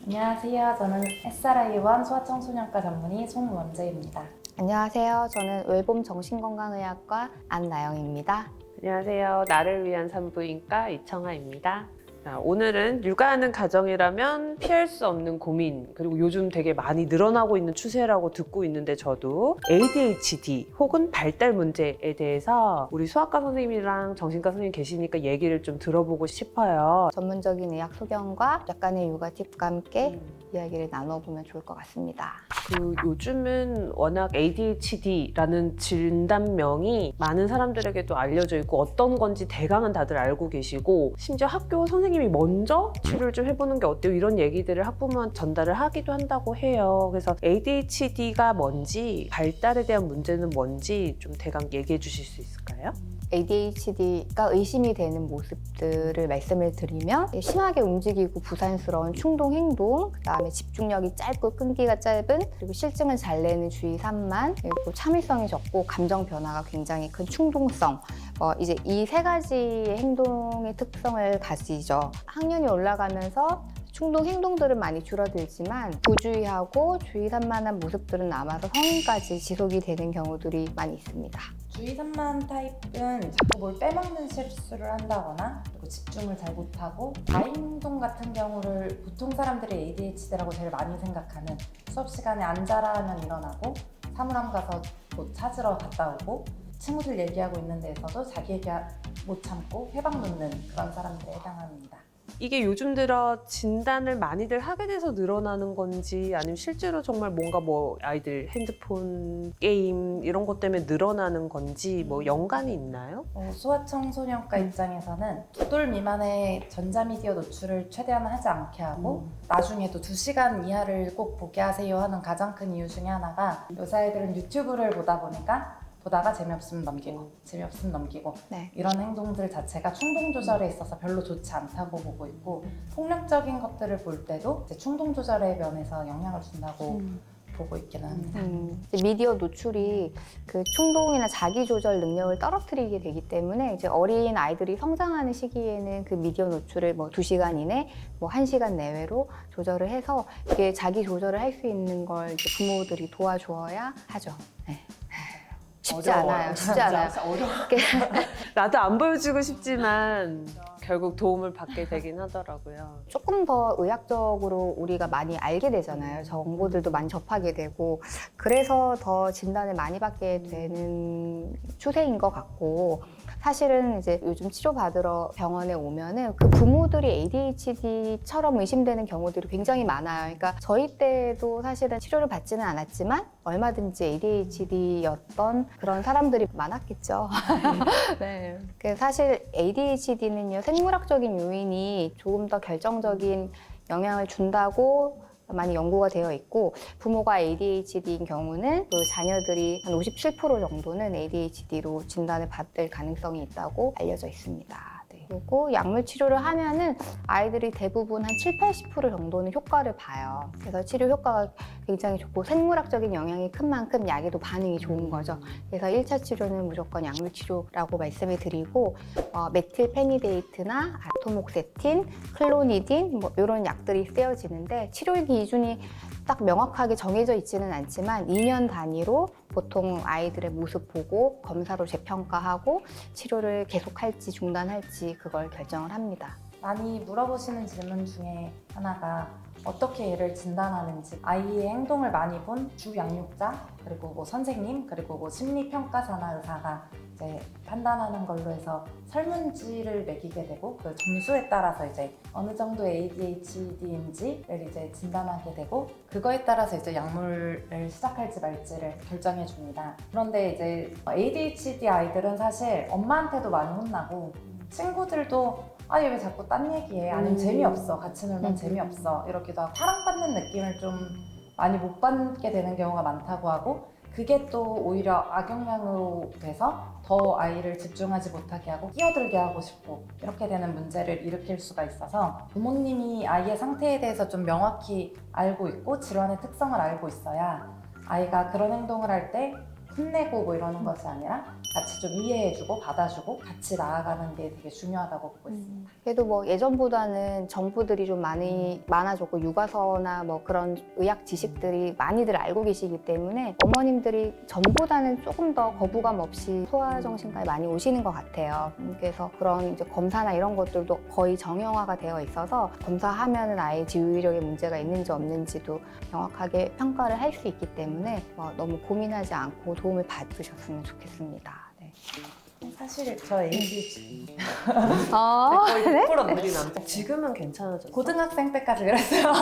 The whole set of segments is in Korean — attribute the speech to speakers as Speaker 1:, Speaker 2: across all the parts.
Speaker 1: 안녕하세요. 저는 SRI원 소아청소년과 전문의 송원재입니다.
Speaker 2: 안녕하세요. 저는 웰봄 정신건강의학과 안나영입니다.
Speaker 3: 안녕하세요. 나를 위한 산부인과 이청아입니다. 자, 오늘은 육아하는 가정이라면 피할 수 없는 고민, 그리고 요즘 되게 많이 늘어나고 있는 추세라고 듣고 있는데 저도 ADHD 혹은 발달 문제에 대해서 우리 소아과 선생님이랑 정신과 선생님 계시니까 얘기를 좀 들어보고 싶어요.
Speaker 2: 전문적인 의학 소견과 약간의 육아 팁과 함께 이야기를 나눠보면 좋을 것 같습니다.
Speaker 3: 요즘은 워낙 ADHD라는 진단명이 많은 사람들에게도 알려져 있고 어떤 건지 대강은 다들 알고 계시고 심지어 학교 선생님이 먼저 치료를 좀 해보는 게 어때요? 이런 얘기들을 학부모한테 전달을 하기도 한다고 해요. 그래서 ADHD가 뭔지 발달에 대한 문제는 뭔지 좀 대강 얘기해 주실 수 있을까요?
Speaker 2: ADHD가 의심이 되는 모습들을 말씀을 드리면 심하게 움직이고 부산스러운 충동 행동, 그다음에 집중력이 짧고 끈기가 짧은, 그리고 실증을 잘 내는 주의 산만, 그리고 참을성이 적고 감정 변화가 굉장히 큰 충동성, 이제 이 세 가지의 행동의 특성을 가지죠. 학년이 올라가면서 충동 행동들은 많이 줄어들지만 부주의하고 주의 산만한 모습들은 남아서 성인까지 지속이 되는 경우들이 많이 있습니다.
Speaker 1: 주의산만 타입은 자꾸 뭘 빼먹는 실수를 한다거나 그리고 집중을 잘 못하고 과잉 행동 같은 경우를 보통 사람들이 ADHD라고 제일 많이 생각하는 수업 시간에 앉아라 하면 일어나고 사물함 가서 뭐 찾으러 갔다 오고 친구들 얘기하고 있는 데에서도 자기 얘기 못 참고 해방 놓는 그런 사람들에 해당합니다.
Speaker 3: 이게 요즘 들어 진단을 많이들 하게 돼서 늘어나는 건지 아니면 실제로 정말 뭔가 뭐 아이들 핸드폰, 게임 이런 것 때문에 늘어나는 건지 뭐 연관이 있나요?
Speaker 1: 소아청소년과 입장에서는 2돌 미만의 전자미디어 노출을 최대한 하지 않게 하고 나중에도 2시간 이하를 꼭 보게 하세요 하는 가장 큰 이유 중에 하나가 요새 아이들은 유튜브를 보다 보니까 보다가 재미없으면 넘기고
Speaker 2: 네.
Speaker 1: 이런 행동들 자체가 충동 조절에 있어서 별로 좋지 않다고 보고 있고 폭력적인 것들을 볼 때도 이제 충동 조절의 면에서 영향을 준다고 보고 있기는 합니다.
Speaker 2: 미디어 노출이 그 충동이나 자기 조절 능력을 떨어뜨리게 되기 때문에 이제 어린 아이들이 성장하는 시기에는 그 미디어 노출을 뭐 2시간 이내, 뭐 1시간 내외로 조절을 해서 이게 자기 조절을 할 수 있는 걸 이제 부모들이 도와주어야 하죠. 네. 쉽지 않아요. 쉽지 않아요.
Speaker 3: 나도 안 보여주고 싶지만 결국 도움을 받게 되긴 하더라고요.
Speaker 2: 조금 더 의학적으로 우리가 많이 알게 되잖아요. 정보들도 많이 접하게 되고 그래서 더 진단을 많이 받게 되는 추세인 것 같고 사실은 이제 요즘 치료받으러 병원에 오면은 그 부모들이 ADHD처럼 의심되는 경우들이 굉장히 많아요. 그러니까 저희 때도 사실은 치료를 받지는 않았지만 얼마든지 ADHD였던 그런 사람들이 많았겠죠. 네. 사실 ADHD는요, 생물학적인 요인이 조금 더 결정적인 영향을 준다고 많이 연구가 되어 있고 부모가 ADHD인 경우는 그 자녀들이 한 57% 정도는 ADHD로 진단을 받을 가능성이 있다고 알려져 있습니다. 네. 그리고 약물 치료를 하면은 아이들이 대부분 한 70~80% 정도는 효과를 봐요. 그래서 치료 효과가 굉장히 좋고 생물학적인 영향이 큰 만큼 약에도 반응이 좋은 거죠. 그래서 1차 치료는 무조건 약물 치료라고 말씀을 드리고 메틸페니데이트나 아토목세틴, 클로니딘 뭐 이런 약들이 쓰여지는데 치료 기준이 딱 명확하게 정해져 있지는 않지만 2년 단위로 보통 아이들의 모습 보고 검사로 재평가하고 치료를 계속할지 중단할지 그걸 결정을 합니다.
Speaker 1: 많이 물어보시는 질문 중에 하나가 어떻게 얘를 진단하는지 아이의 행동을 많이 본 주양육자 그리고 뭐 선생님 그리고 뭐 심리평가사나 의사가 이제 판단하는 걸로 해서 설문지를 매기게 되고 그 점수에 따라서 이제 어느 정도 ADHD인지를 이제 진단하게 되고 그거에 따라서 이제 약물을 시작할지 말지를 결정해 줍니다. 그런데 이제 ADHD 아이들은 사실 엄마한테도 많이 혼나고 친구들도 얘 왜 자꾸 딴 얘기해? 아니면 재미없어. 같이 놀면 재미없어. 이렇게도 하고 사랑받는 느낌을 좀 많이 못 받게 되는 경우가 많다고 하고 그게 또 오히려 악영향으로 돼서 더 아이를 집중하지 못하게 하고 끼어들게 하고 싶고 이렇게 되는 문제를 일으킬 수가 있어서 부모님이 아이의 상태에 대해서 좀 명확히 알고 있고 질환의 특성을 알고 있어야 아이가 그런 행동을 할 때 혼내고 뭐 이러는 것이 아니라 같이 좀 이해해주고 받아주고 같이 나아가는 게 되게 중요하다고 보고 있습니다.
Speaker 2: 그래도 뭐 예전보다는 정보들이 좀 많아졌고 육아서나 뭐 그런 의학 지식들이 많이들 알고 계시기 때문에 어머님들이 전보다는 조금 더 거부감 없이 소아정신과에 많이 오시는 것 같아요. 그래서 그런 이제 검사나 이런 것들도 거의 정형화가 되어 있어서 검사하면은 아이 지휘력에 문제가 있는지 없는지도 명확하게 평가를 할 수 있기 때문에 너무 고민하지 않고 도움을 받으셨으면 좋겠습니다. 네.
Speaker 1: 사실 저 ADHD
Speaker 3: 거의
Speaker 2: 네?
Speaker 3: 100%는 남자. 지금은 괜찮아졌어.
Speaker 1: 고등학생 때까지 그랬어요.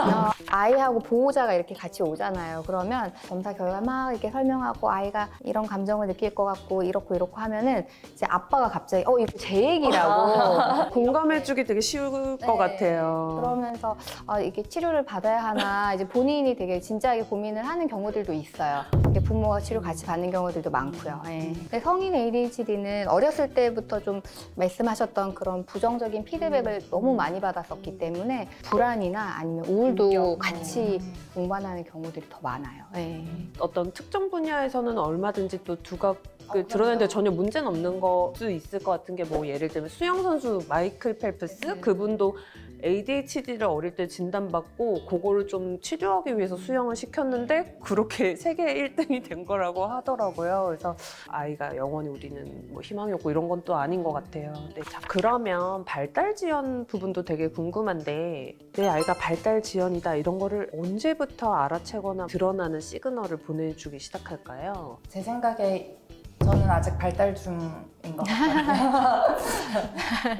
Speaker 2: 아이하고 보호자가 이렇게 같이 오잖아요. 그러면 검사 결과 막 이렇게 설명하고 아이가 이런 감정을 느낄 것 같고 이렇고 하면은 이제 아빠가 갑자기 이거 제 얘기라고
Speaker 3: 공감해주기 되게 쉬울 것 같아요.
Speaker 2: 그러면서 이게 치료를 받아야 하나 이제 본인이 되게 진지하게 고민을 하는 경우들도 있어요. 이렇게 부모가 치료 같이 받는 경우들도 많고요. 예. 근데 성인 ADHD는 어렸을 때부터 좀 말씀하셨던 그런 부정적인 피드백을 너무 많이 받았었기 때문에 불안이나 아니면 우울도 같이 동반하는 경우들이 더 많아요. 예.
Speaker 3: 어떤 특정 분야에서는 얼마든지 또 두각을 드러내는데 전혀 문제는 없는 거 수 있을 것 같은 게 뭐 예를 들면 수영 선수 마이클 펠프스 그분도 ADHD를 어릴 때 진단받고 그거를 좀 치료하기 위해서 수영을 시켰는데 그렇게 세계 1등이 된 거라고 하더라고요. 그래서 아이가 영원히 우리는 뭐 희망이 없고 이런 건 또 아닌 것 같아요. 네, 자, 그러면 발달 지연 부분도 되게 궁금한데 내 아이가 발달 지연이다 이런 거를 언제부터 알아채거나 드러나는 시그널을 보내주기 시작할까요?
Speaker 1: 제 생각에 저는 아직 발달 중인 것 같거든요.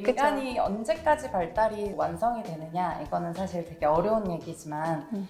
Speaker 1: 인간이 언제까지 발달이 완성이 되느냐 이거는 사실 되게 어려운 얘기지만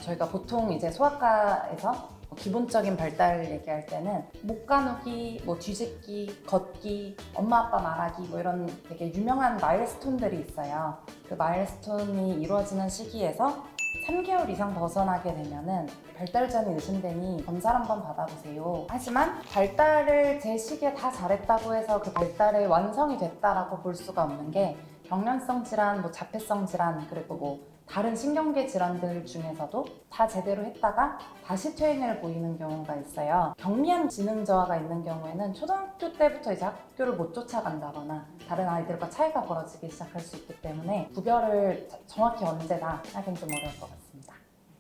Speaker 1: 저희가 보통 이제 소아과에서 기본적인 발달 얘기할 때는 목 가누기, 뭐 뒤집기, 걷기, 엄마 아빠 말하기 뭐 이런 되게 유명한 마일스톤들이 있어요. 그 마일스톤이 이루어지는 시기에서 3개월 이상 벗어나게 되면은 발달 지연이 의심되니 검사를 한번 받아보세요. 하지만 발달을 제 시기에 다 잘했다고 해서 그 발달이 완성이 됐다라고 볼 수가 없는 게 경련성 질환, 뭐 자폐성 질환, 그리고 뭐 다른 신경계 질환들 중에서도 다 제대로 했다가 다시 퇴행을 보이는 경우가 있어요. 경미한 지능 저하가 있는 경우에는 초등학교 때부터 이제 학교를 못 쫓아간다거나 다른 아이들과 차이가 벌어지기 시작할 수 있기 때문에 구별을 정확히 언제다 하긴 좀 어려울 것 같습니다.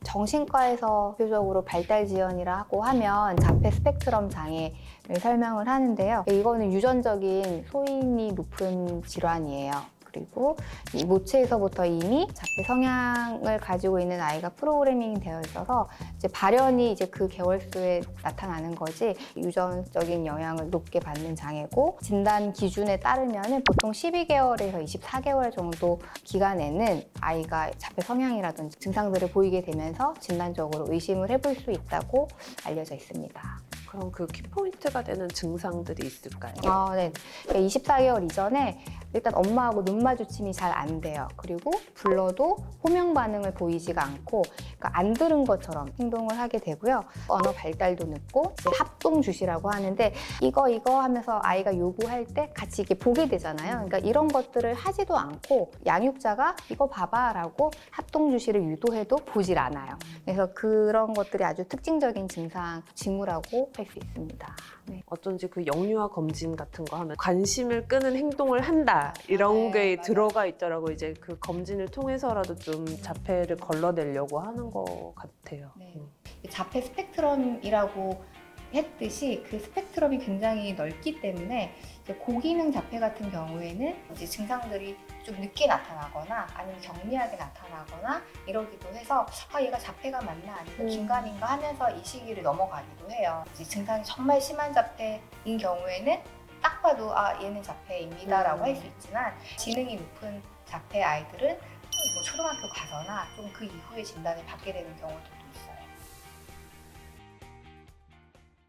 Speaker 2: 정신과에서 대표적으로 발달 지연이라고 하면 자폐 스펙트럼 장애를 설명을 하는데요. 이거는 유전적인 소인이 높은 질환이에요. 그리고 이 모체에서부터 이미 자폐 성향을 가지고 있는 아이가 프로그래밍이 되어 있어서 이제 발현이 이제 그 개월수에 나타나는 거지 유전적인 영향을 높게 받는 장애고 진단 기준에 따르면 보통 12개월에서 24개월 정도 기간에는 아이가 자폐 성향이라든지 증상들을 보이게 되면서 진단적으로 의심을 해볼 수 있다고 알려져 있습니다.
Speaker 3: 그럼 그 키포인트가 되는 증상들이 있을까요?
Speaker 2: 네. 24개월 이전에 일단 엄마하고 눈 마주침이 잘 안 돼요. 그리고 불러도 호명 반응을 보이지가 않고 그러니까 안 들은 것처럼 행동을 하게 되고요. 언어 발달도 늦고 이제 합동 주시라고 하는데 이거 하면서 아이가 요구할 때 같이 이렇게 보게 되잖아요. 그러니까 이런 것들을 하지도 않고 양육자가 이거 봐봐라고 합동 주시를 유도해도 보질 않아요. 그래서 그런 것들이 아주 특징적인 징후라고 할 수 있습니다. 네.
Speaker 3: 어쩐지 그 영유아 검진 같은 거 하면 관심을 끄는 행동을 한다 이런 게 들어가 있더라고. 이제 그 검진을 통해서라도 좀 자폐를 걸러내려고 하는 것 같아요.
Speaker 2: 네. 자폐 스펙트럼이라고 했듯이 그 스펙트럼이 굉장히 넓기 때문에 이제 고기능 자폐 같은 경우에는 이제 증상들이 좀 늦게 나타나거나 아니면 경미하게 나타나거나 이러기도 해서 얘가 자폐가 맞나 아니면 긴가민가 하면서 이 시기를 넘어가기도 해요. 이제 증상이 정말 심한 자폐인 경우에는 딱 봐도 얘는 자폐입니다라고 할 수 있지만 지능이 높은 자폐 아이들은 뭐 초등학교 가서나 좀 그 이후에 진단을 받게 되는 경우들도 있어요.